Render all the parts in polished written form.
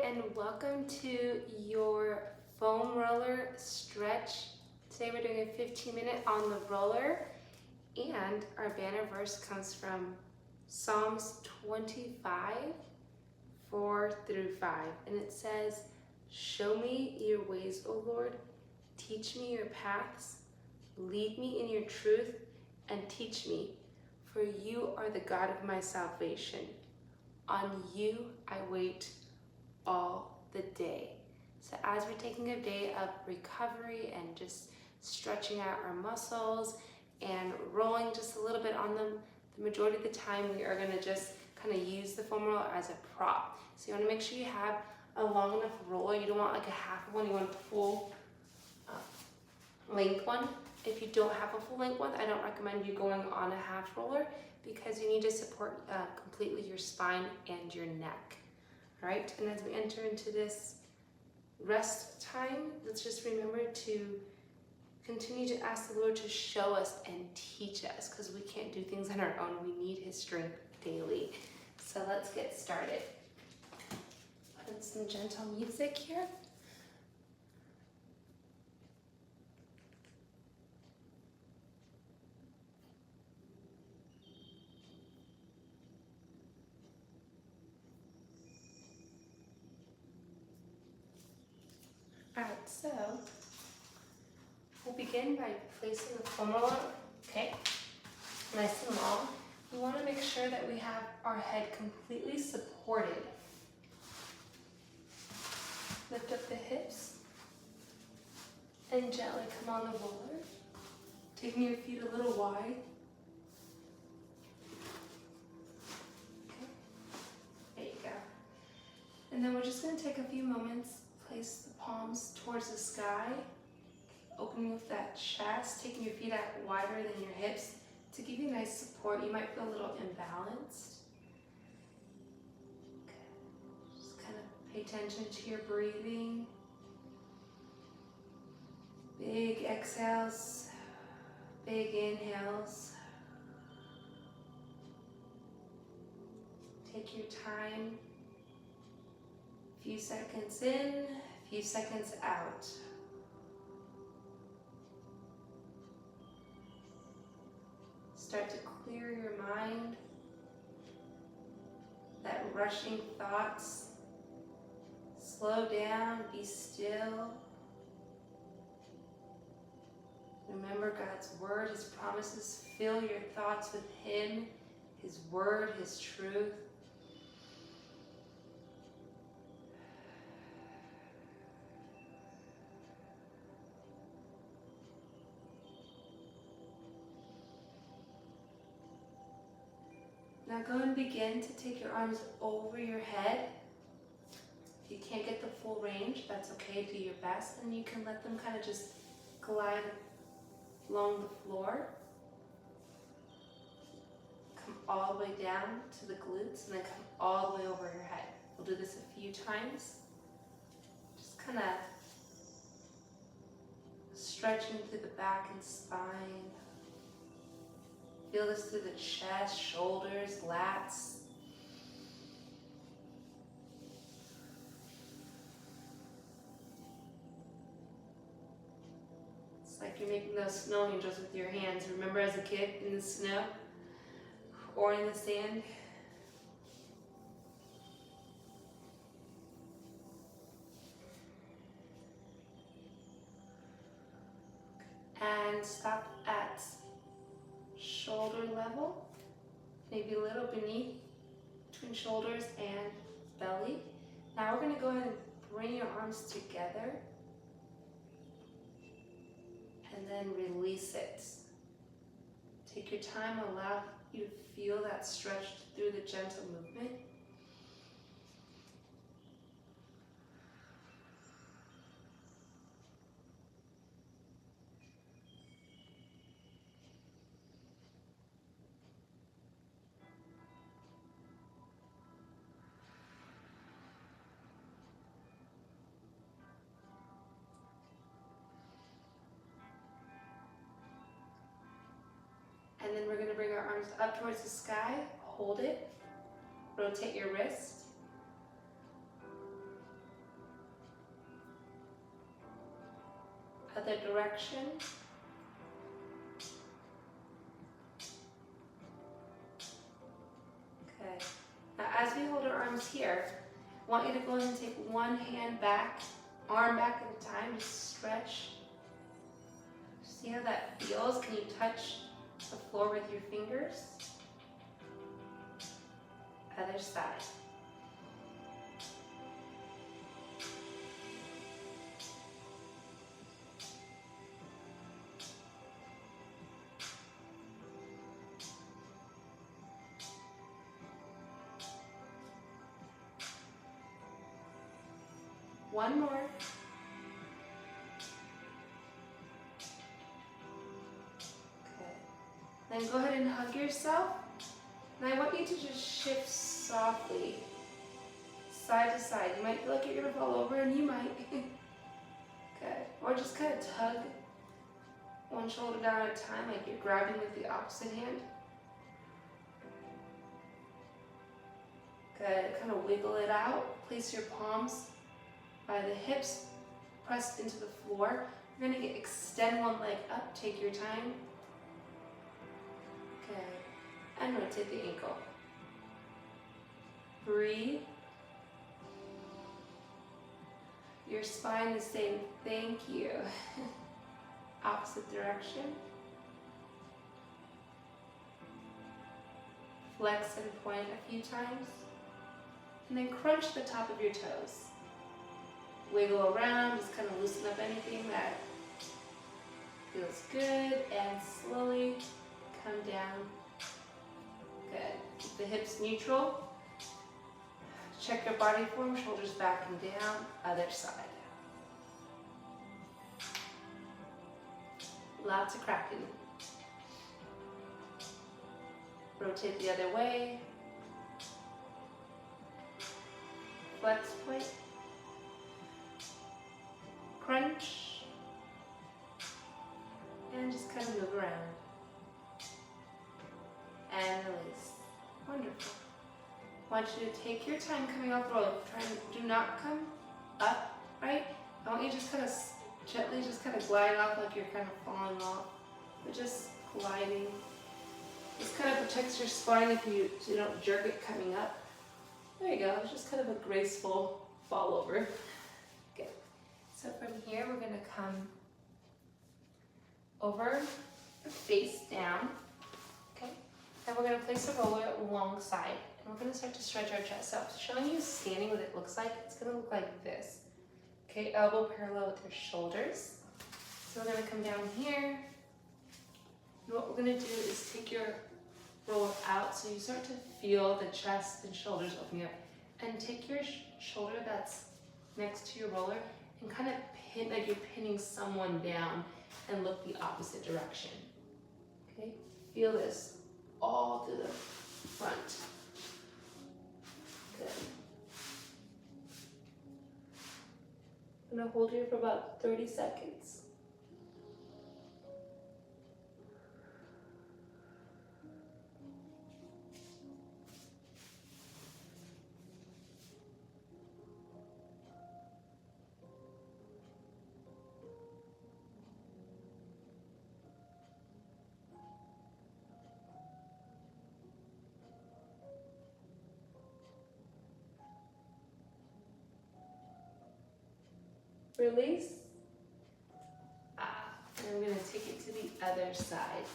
and welcome to your foam roller stretch. Today we're doing a 15-minute on the roller, and our banner verse comes from Psalms 25, 4 through 5, and it says, "Show me your ways, O Lord, teach me your paths, lead me in your truth, and teach me, for you are the God of my salvation. On you I wait all the day." So as we're taking a day of recovery and just stretching out our muscles and rolling just a little bit on them, the majority of the time we are going to just kind of use the foam roller as a prop. So you want to make sure you have a long enough roller. You don't want like a half one, you want a full length one. If you don't have a full length one, I don't recommend you going on a half roller because you need to support completely your spine and your neck. All right, and as we enter into this rest time, let's just remember to continue to ask the Lord to show us and teach us, because we can't do things on our own. We need His strength daily. So let's get started. Put in some gentle music here. Alright, so we'll begin by placing the foam roller, okay, nice and long. We want to make sure that we have our head completely supported. Lift up the hips and gently come on the roller, taking your feet a little wide. Okay, there you go. And then we're just going to take a few moments. Place the palms towards the sky, opening up that chest, taking your feet out wider than your hips to give you nice support. You might feel a little imbalanced. Okay. Just kind of pay attention to your breathing. Big exhales, big inhales. Take your time. Few seconds in, few seconds out. Start to clear your mind. That rushing thoughts. Slow down, be still. Remember God's word, His promises. Fill your thoughts with Him, His word, His truth. Now go and begin to take your arms over your head. If you can't get the full range, that's okay, do your best, and you can let them kind of just glide along the floor. Come all the way down to the glutes and then come all the way over your head. We'll do this a few times. Just kind of stretching through the back and spine. Feel this through the chest, shoulders, lats. It's like you're making those snow angels with your hands. Remember as a kid in the snow or in the sand? And stop at shoulder level, maybe a little beneath, between shoulders and belly. Now we're going to go ahead and bring your arms together and then release it. Take your time, allow you to feel that stretch through the gentle movement. And then we're going to bring our arms up towards the sky, hold it, rotate your wrist, Other direction. Okay. Now as we hold our arms here, I want you to go ahead and take one hand back, arm back at a time, just stretch. See how that feels? Can you touch the floor with your fingers? Other side. One more. Okay. Then go ahead and hug yourself. And I want you to just shift softly, side to side. You might feel like you're gonna fall over, and you might. Good. Or just kind of tug one shoulder down at a time, like you're grabbing with the opposite hand. Good. Kind of wiggle it out. Place your palms by the hips, pressed into the floor. You're gonna extend one leg up. Take your time. Okay. And rotate the ankle. Breathe. Your spine is saying thank you. Opposite direction. Flex and point a few times. And then crunch the top of your toes. Wiggle around, just kind of loosen up anything that feels good, and slowly come down. Good. Keep the hips neutral. Check your body form, shoulders back and down, other side. Lots of cracking. Rotate the other way. Flex point. Crunch. And just kind of move around. And release. Wonderful. I want you to take your time coming off the roll. Try and do not come up, right? I want you to just kind of gently just kind of glide off like you're kind of falling off. But just gliding. This kind of protects your spine if you, so you don't jerk it coming up. There you go. It's just kind of a graceful fall over. Good. So from here, we're going to come over, face down. Okay. And we're going to place the roller alongside. And we're going to start to stretch our chest out. Showing you standing what it looks like. It's going to look like this. Okay, elbow parallel with your shoulders. So we're going to come down here. And what we're going to do is take your roller out so you start to feel the chest and shoulders opening up. And take your shoulder that's next to your roller and kind of pin, like you're pinning someone down, and look the opposite direction. Okay, feel this all to the front. Good. I'm gonna hold here for about 30 seconds. Release. And I'm going to take it to the other side.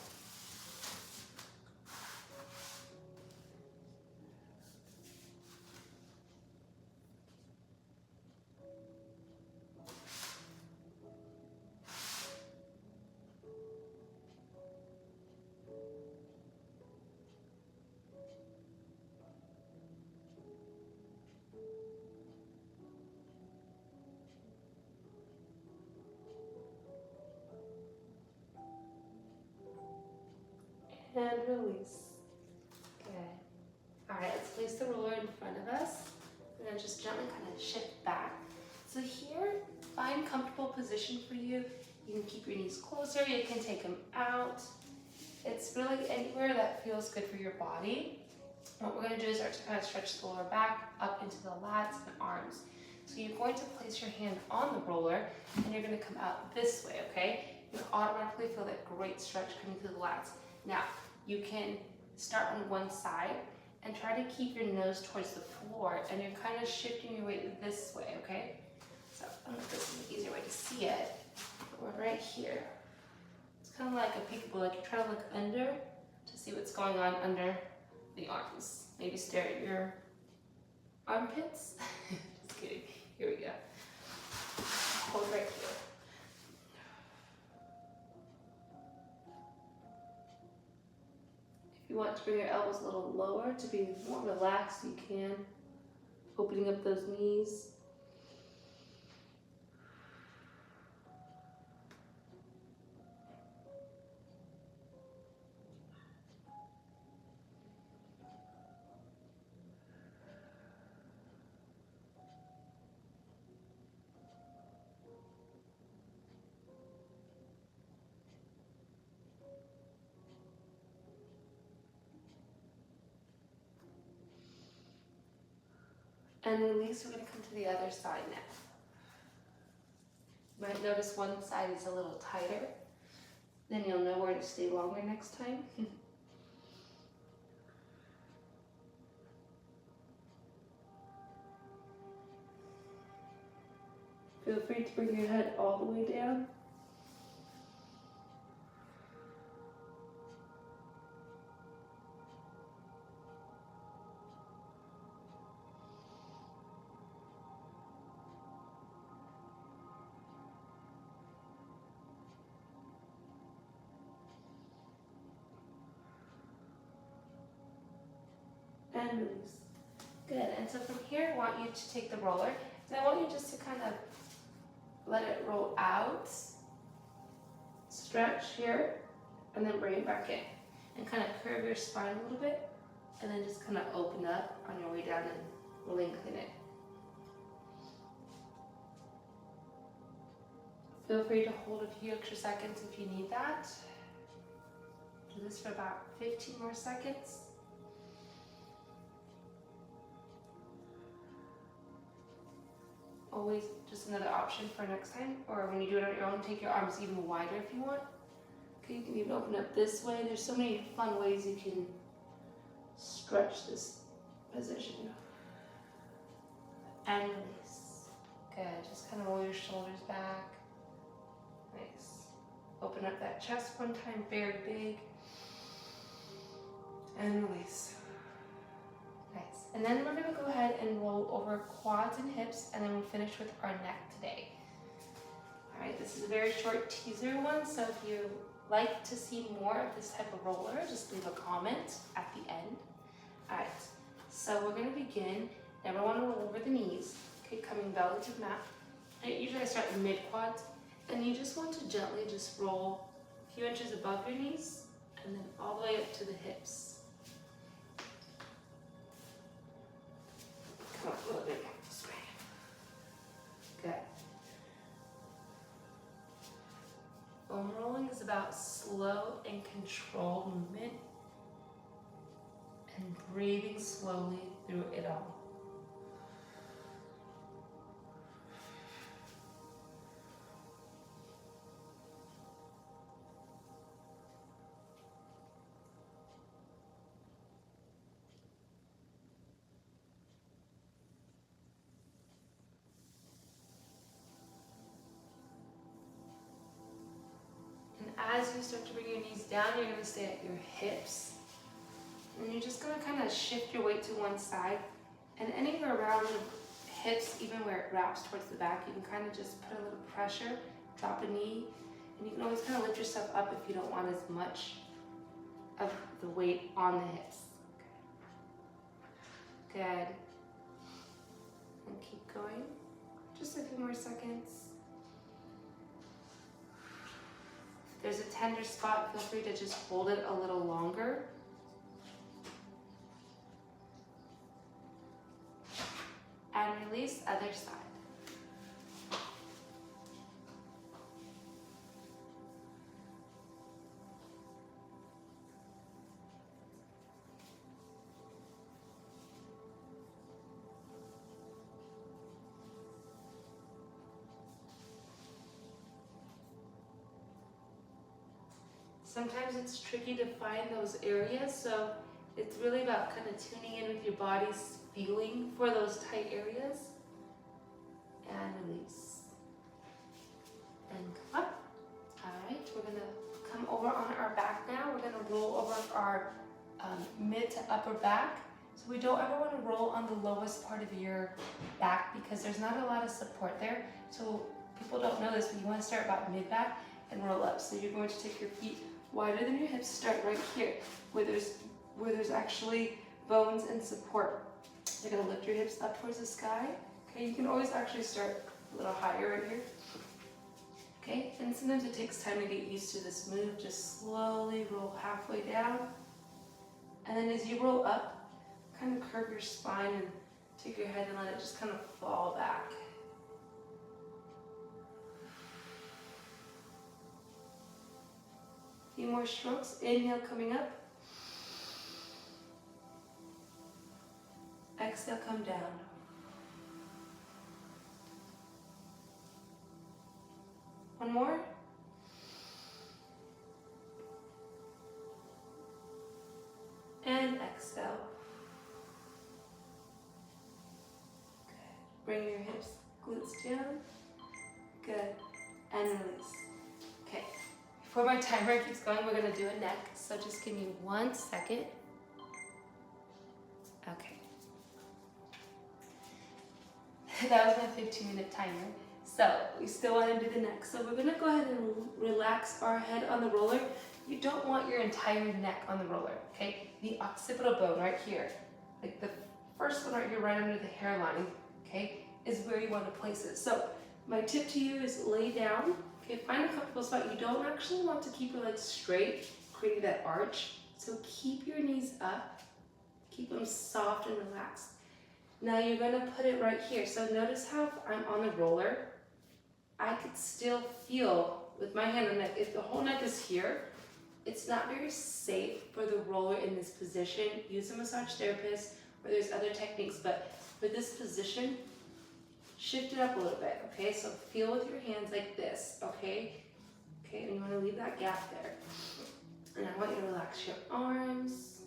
And release. Good. All right, let's place the roller in front of us. And then just gently kind of shift back. So here, find comfortable position for you. You can keep your knees closer. You can take them out. It's really anywhere that feels good for your body. What we're going to do is start to kind of stretch the lower back up into the lats and arms. So you're going to place your hand on the roller and you're going to come out this way, okay? You'll automatically feel that great stretch coming through the lats. Now, you can start on one side and try to keep your nose towards the floor, and you're kind of shifting your weight this way, okay? So I don't know if this is an easier way to see it, but we're right here. It's kind of like a peekaboo, like you're trying to look under to see what's going on under the arms. Maybe stare at your armpits. Just kidding. Here we go. Hold right here. If you want to bring your elbows a little lower to be more relaxed, you can. Opening up those knees. And release, we're going to come to the other side now. You might notice one side is a little tighter. Then you'll know where to stay longer next time. Feel free to bring your head all the way down. And release. Good. And so from here, I want you to take the roller, and I want you just to kind of let it roll out, stretch here, and then bring it back in. And kind of curve your spine a little bit, and then just kind of open up on your way down and lengthen it. Feel free to hold a few extra seconds if you need that. Do this for about 15 more seconds. Always just another option for next time, or when you do it on your own, take your arms even wider if you want. Okay, you can even open up this way. There's so many fun ways you can stretch this position. And release. Good, just kind of roll your shoulders back. Nice. Open up that chest one time, very big. And release. Nice. And then we're going to go ahead and roll over quads and hips, and then we'll finish with our neck today. All right, this is a very short teaser one, so if you like to see more of this type of roller, just leave a comment at the end. All right, so we're going to begin. Never want to roll over the knees. Okay, coming belly to the mat. And usually I start in mid quads, and you just want to gently just roll a few inches above your knees, and then all the way up to the hips. Come on, a little bit more this way. Good. Foam rolling is about slow and controlled movement and breathing slowly through it all. As you start to bring your knees down, you're going to stay at your hips. And you're just going to kind of shift your weight to one side. And anywhere around the hips, even where it wraps towards the back, you can kind of just put a little pressure, drop a knee. And you can always kind of lift yourself up if you don't want as much of the weight on the hips. Good. And keep going. Just a few more seconds. There's a tender spot, feel free to just hold it a little longer. And release, other side. sometimes it's tricky to find those areas, so it's really about kind of tuning in with your body's feeling for those tight areas. And release. And come up. Alright, we're going to come over on our back now. We're going to roll over our mid to upper back. So we don't ever want to roll on the lowest part of your back because there's not a lot of support there. So people don't know this, but you want to start about mid back and roll up. So you're going to take your feet wider than your hips, start right here where there's actually bones and support. You're going to lift your hips up towards the sky. Okay, you can always actually start a little higher right here. Okay, and sometimes it takes time to get used to this move. Just slowly roll halfway down. And then as you roll up, kind of curve your spine and take your head and let it just kind of fall back. A few more strokes. Inhale, coming up. Exhale, come down. One more. And exhale. Good. Bring your hips, glutes down. Good. And release. Okay. Before my timer keeps going, we're going to do a neck. So just give me 1 second. Okay. That was my 15-minute timer. So we still want to do the neck. So we're going to go ahead and relax our head on the roller. You don't want your entire neck on the roller, okay? The occipital bone right here, like the first one right here, right under the hairline, okay, is where you want to place it. So my tip to you is lay down, okay, find a comfortable spot. You don't actually want to keep your legs straight, creating that arch. So keep your knees up, keep them soft and relaxed. Now you're going to put it right here. So notice how I'm on the roller. I could still feel with my hand on the neck, if the whole neck is here, it's not very safe for the roller in this position. Use a massage therapist or there's other techniques, but for this position, shift it up a little bit, okay? So feel with your hands like this, okay? Okay, and you want to leave that gap there. And I want you to relax your arms.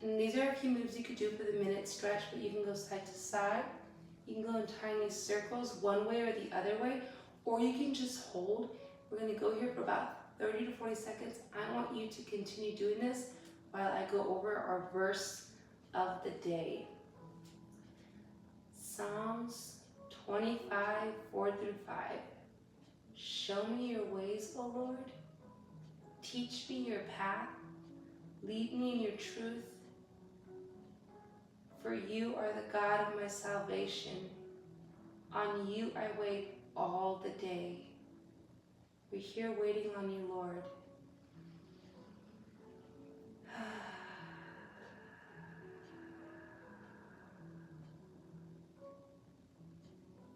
And these are a few moves you could do for the minute stretch, but you can go side to side. You can go in tiny circles one way or the other way, or you can just hold. We're going to go here for about 30 to 40 seconds. I want you to continue doing this while I go over our verse of the day. Psalms 25, 4 through 5. Show me your ways, O Lord. Teach me your path. Lead me in your truth. For you are the God of my salvation. On you I wait all the day. We're here waiting on you, Lord.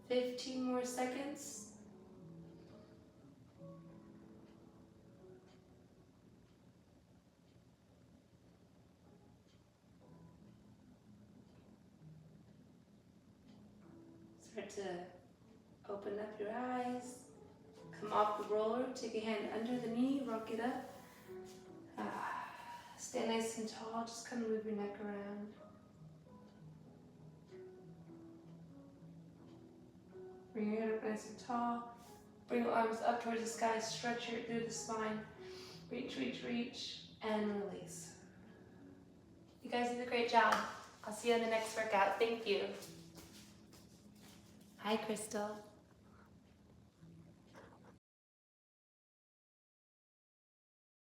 15 more seconds. Start to open up your eyes. Come off the roller, take a hand under the knee, rock it up. Stay nice and tall, just kind of move your neck around. Bring your head up nice and tall. Bring your arms up towards the sky, stretch it through the spine. Reach, reach, reach, and release. You guys did a great job. I'll see you on the next workout. Thank you. Hi, Crystal.